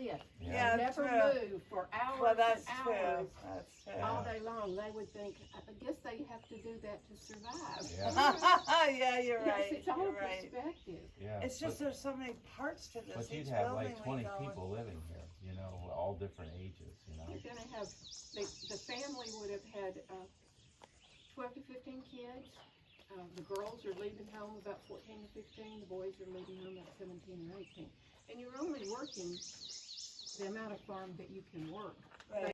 sit. Yeah, Never true. move for hours Well, that's and true. hours That's true. all day long. They would think, I guess they have to do that to survive. Yeah. Yeah, you're Yes, right. it's all You're right. perspective. Yeah. It's just there's so many parts to this. But you'd Each have building like we 20 go in. people living here, you know, all different ages, you know. You're gonna have, the family would have had 12 to 15 kids. The girls are leaving home about 14 to 15. The boys are leaving home about 17 or 18. And you're only working the amount of farm that you can work. Right.